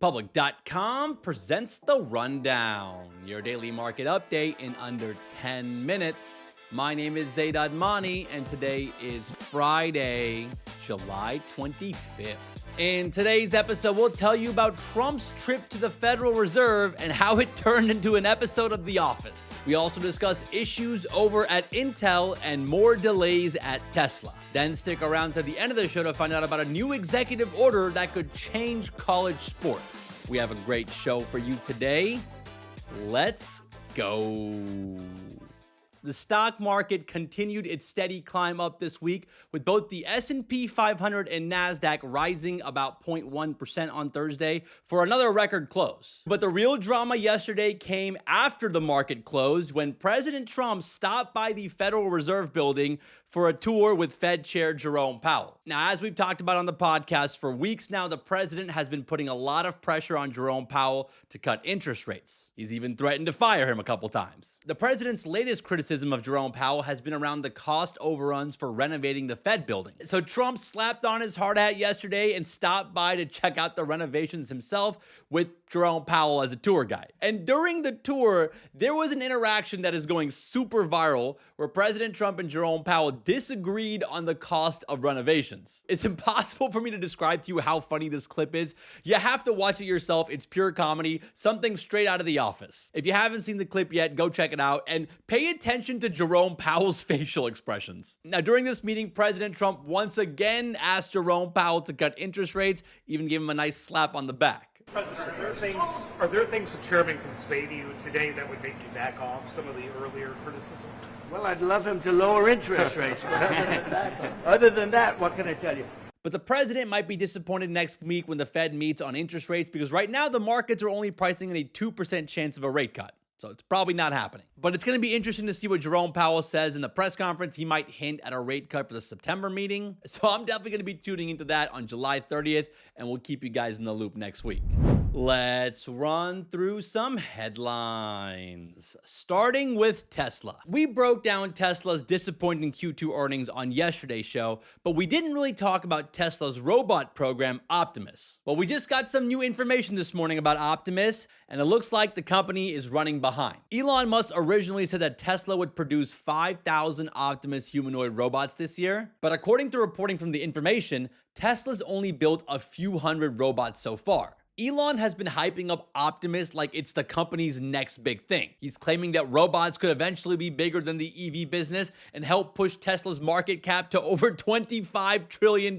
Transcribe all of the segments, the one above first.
Public.com presents The Rundown, your daily market update in under 10 minutes. My name is Zaid Admani, and today is Friday, July 25th. In today's episode, we'll tell you about Trump's trip to the Federal Reserve and how it turned into an episode of The Office. We also discuss issues over at Intel and more delays at Tesla. Then stick around to the end of the show to find out about a new executive order that could change college sports. We have a great show for you today. Let's go. The stock market continued its steady climb up this week, with both the S&P 500 and NASDAQ rising about 0.1% on Thursday for another record close. But the real drama yesterday came after the market closed when President Trump stopped by the Federal Reserve building for a tour with Fed Chair Jerome Powell. Now, as we've talked about on the podcast for weeks now, the president has been putting a lot of pressure on Jerome Powell to cut interest rates. He's even threatened to fire him a couple times. The president's latest criticism of Jerome Powell has been around the cost overruns for renovating the Fed building. So Trump slapped on his hard hat yesterday and stopped by to check out the renovations himself with Jerome Powell as a tour guide. And during the tour, there was an interaction that is going super viral where President Trump and Jerome Powell disagreed on the cost of renovations. It's impossible for me to describe to you how funny this clip is. You have to watch it yourself. It's pure comedy, something straight out of The Office. If you haven't seen the clip yet, go check it out and pay attention to Jerome Powell's facial expressions. Now, during this meeting, President Trump once again asked Jerome Powell to cut interest rates, even gave him a nice slap on the back. President, are there things the chairman can say to you today that would make you back off some of the earlier criticism? Well, I'd love him to lower interest rates. Other than that, what can I tell you? But the president might be disappointed next week when the Fed meets on interest rates because right now the markets are only pricing in a 2% chance of a rate cut. So it's probably not happening. But it's going to be interesting to see what Jerome Powell says in the press conference. He might hint at a rate cut for the September meeting. So I'm definitely going to be tuning into that on July 30th, and we'll keep you guys in the loop next week. Let's run through some headlines, starting with Tesla. We broke down Tesla's disappointing Q2 earnings on yesterday's show, but we didn't really talk about Tesla's robot program, Optimus. Well, we just got some new information this morning about Optimus, and it looks like the company is running behind. Elon Musk originally said that Tesla would produce 5,000 Optimus humanoid robots this year, but according to reporting from The Information, Tesla's only built a few hundred robots so far. Elon has been hyping up Optimus like it's the company's next big thing. He's claiming that robots could eventually be bigger than the EV business and help push Tesla's market cap to over $25 trillion,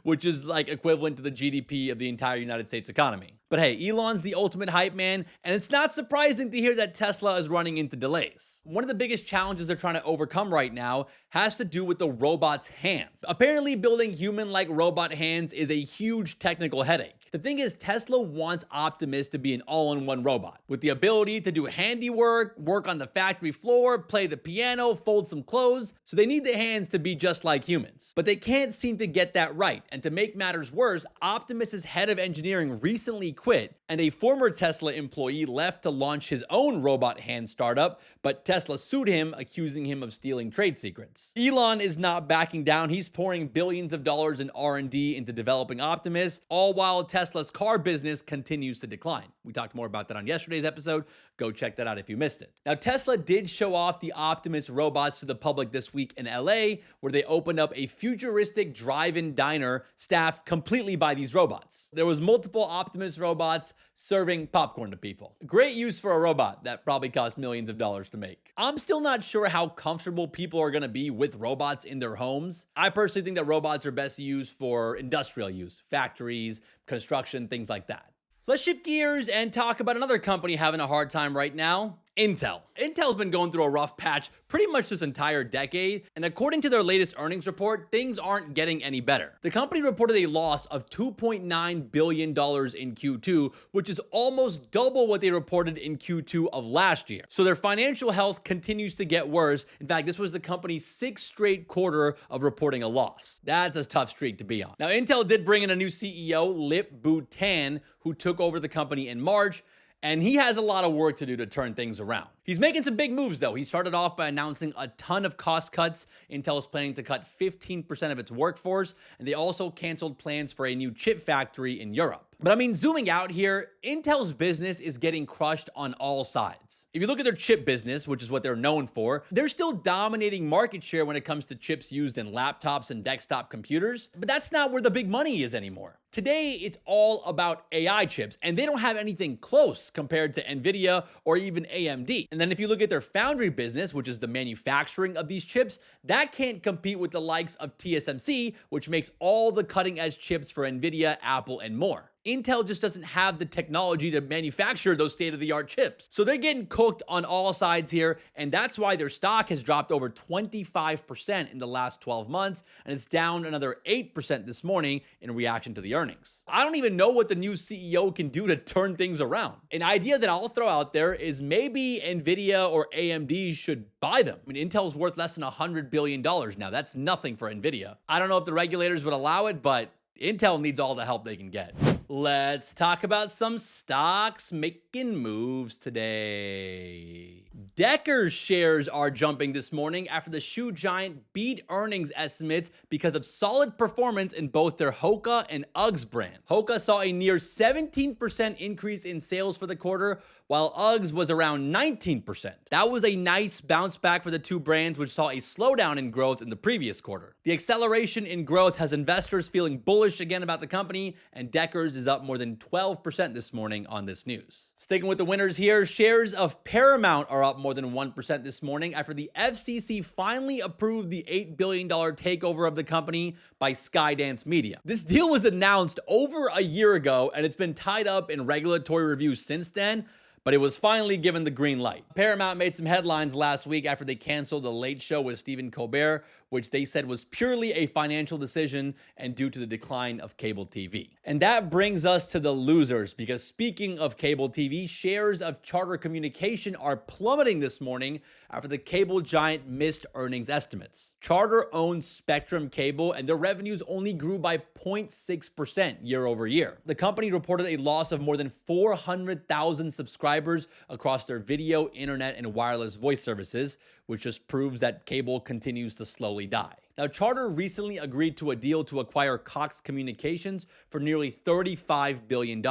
which is like equivalent to the GDP of the entire United States economy. But hey, Elon's the ultimate hype man, and it's not surprising to hear that Tesla is running into delays. One of the biggest challenges they're trying to overcome right now has to do with the robot's hands. Apparently, building human-like robot hands is a huge technical headache. The thing is, Tesla wants Optimus to be an all-in-one robot with the ability to do handiwork, work on the factory floor, play the piano, fold some clothes. So they need the hands to be just like humans. But they can't seem to get that right. And to make matters worse, Optimus's head of engineering recently quit, and a former Tesla employee left to launch his own robot hand startup, but Tesla sued him, accusing him of stealing trade secrets. Elon is not backing down. He's pouring billions of dollars in R&D into developing Optimus, all while Tesla's car business continues to decline. We talked more about that on yesterday's episode. Go check that out if you missed it. Now, Tesla did show off the Optimus robots to the public this week in LA, where they opened up a futuristic drive-in diner staffed completely by these robots. There was multiple Optimus robots serving popcorn to people. Great use for a robot that probably cost millions of dollars to make. I'm still not sure how comfortable people are going to be with robots in their homes. I personally think that robots are best used for industrial use, factories, construction, things like that. Let's shift gears and talk about another company having a hard time right now, Intel. Intel's been going through a rough patch pretty much this entire decade, and according to their latest earnings report, things aren't getting any better. The company reported a loss of $2.9 billion in Q2, which is almost double what they reported in Q2 of last year. So their financial health continues to get worse. In fact, this was the company's sixth straight quarter of reporting a loss. That's a tough streak to be on. Now, Intel did bring in a new CEO, Lip-Bu Tan, who took over the company in March, and he has a lot of work to do to turn things around. He's making some big moves, though. He started off by announcing a ton of cost cuts. Intel is planning to cut 15% of its workforce, and they also canceled plans for a new chip factory in Europe. But I mean, zooming out here, Intel's business is getting crushed on all sides. If you look at their chip business, which is what they're known for, they're still dominating market share when it comes to chips used in laptops and desktop computers, but that's not where the big money is anymore. Today, it's all about AI chips, and they don't have anything close compared to NVIDIA or even AMD. And then if you look at their foundry business, which is the manufacturing of these chips, that can't compete with the likes of TSMC, which makes all the cutting-edge chips for NVIDIA, Apple, and more. Intel just doesn't have the technology to manufacture those state-of-the-art chips. So they're getting cooked on all sides here, and that's why their stock has dropped over 25% in the last 12 months, and it's down another 8% this morning in reaction to the earnings. I don't even know what the new CEO can do to turn things around. An idea that I'll throw out there is maybe NVIDIA or AMD should buy them. I mean, Intel's worth less than $100 billion now. That's nothing for NVIDIA. I don't know if the regulators would allow it, but Intel needs all the help they can get. Let's talk about some stocks making moves today. Decker's shares are jumping this morning after the shoe giant beat earnings estimates because of solid performance in both their Hoka and Uggs brand. Hoka saw a near 17% increase in sales for the quarter, while Uggs was around 19%. That was a nice bounce back for the two brands, which saw a slowdown in growth in the previous quarter. The acceleration in growth has investors feeling bullish again about the company, and Deckers is up more than 12% this morning on this news. Sticking with the winners here, shares of Paramount are up more than 1% this morning after the FCC finally approved the $8 billion takeover of the company by Skydance Media. This deal was announced over a year ago, and it's been tied up in regulatory review since then, but it was finally given the green light. Paramount made some headlines last week after they canceled The Late Show with Stephen Colbert, which they said was purely a financial decision and due to the decline of cable TV. And that brings us to the losers, because speaking of cable TV, shares of Charter Communication are plummeting this morning after the cable giant missed earnings estimates. Charter owns Spectrum Cable, and their revenues only grew by 0.6% year over year. The company reported a loss of more than 400,000 subscribers across their video, internet, and wireless voice services, which just proves that cable continues to slowly die. Now, Charter recently agreed to a deal to acquire Cox Communications for nearly $35 billion.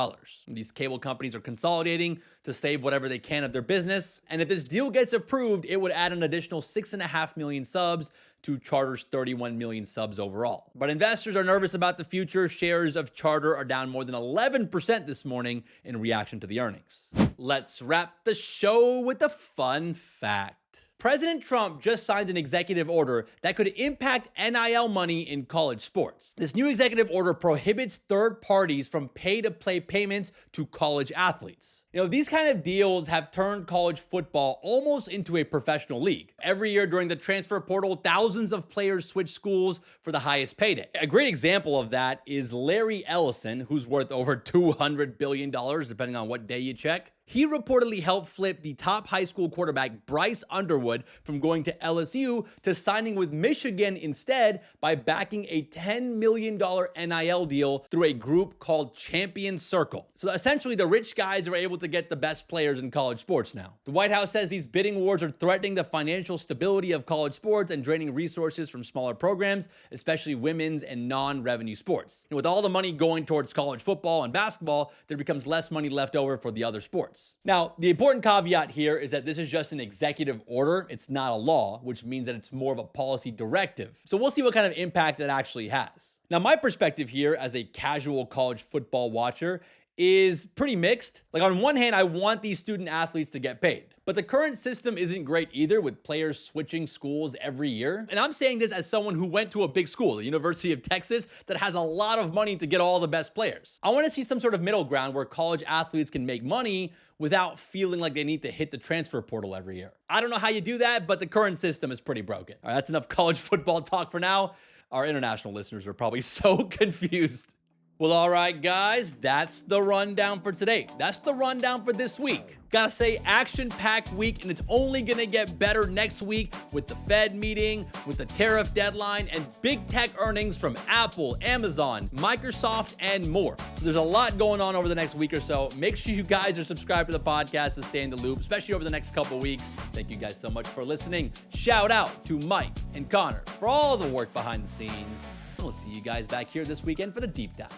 These cable companies are consolidating to save whatever they can of their business, and if this deal gets approved, it would add an additional 6.5 million subs to Charter's 31 million subs overall. But investors are nervous about the future. Shares of Charter are down more than 11% this morning in reaction to the earnings. Let's wrap the show with a fun fact. President Trump just signed an executive order that could impact NIL money in college sports. This new executive order prohibits third parties from pay-to-play payments to college athletes. You know, these kind of deals have turned college football almost into a professional league. Every year during the transfer portal, thousands of players switch schools for the highest payday. A great example of that is Larry Ellison, who's worth over $200 billion, depending on what day you check. He reportedly helped flip the top high school quarterback Bryce Underwood from going to LSU to signing with Michigan instead by backing a $10 million NIL deal through a group called Champion Circle. So essentially, the rich guys are able to get the best players in college sports now. The White House says these bidding wars are threatening the financial stability of college sports and draining resources from smaller programs, especially women's and non-revenue sports. And with all the money going towards college football and basketball, there becomes less money left over for the other sports. Now, the important caveat here is that this is just an executive order. It's not a law, which means that it's more of a policy directive. So we'll see what kind of impact it actually has. Now, my perspective here as a casual college football watcher is pretty mixed. Like, on one hand, I want these student athletes to get paid, but the current system isn't great either, with players switching schools every year. And I'm saying this as someone who went to a big school, the University of Texas, that has a lot of money to get all the best players. I want to see some sort of middle ground where college athletes can make money without feeling like they need to hit the transfer portal every year. I don't know how you do that, but the current system is pretty broken. All right, that's enough college football talk for now. Our international listeners are probably so confused. Well, all right, guys, that's the rundown for today. That's the rundown for this week. Gotta say, action-packed week, and it's only gonna get better next week with the Fed meeting, with the tariff deadline, and big tech earnings from Apple, Amazon, Microsoft, and more. So there's a lot going on over the next week or so. Make sure you guys are subscribed to the podcast to stay in the loop, especially over the next couple weeks. Thank you guys so much for listening. Shout out to Mike and Connor for all the work behind the scenes. And we'll see you guys back here this weekend for the deep dive.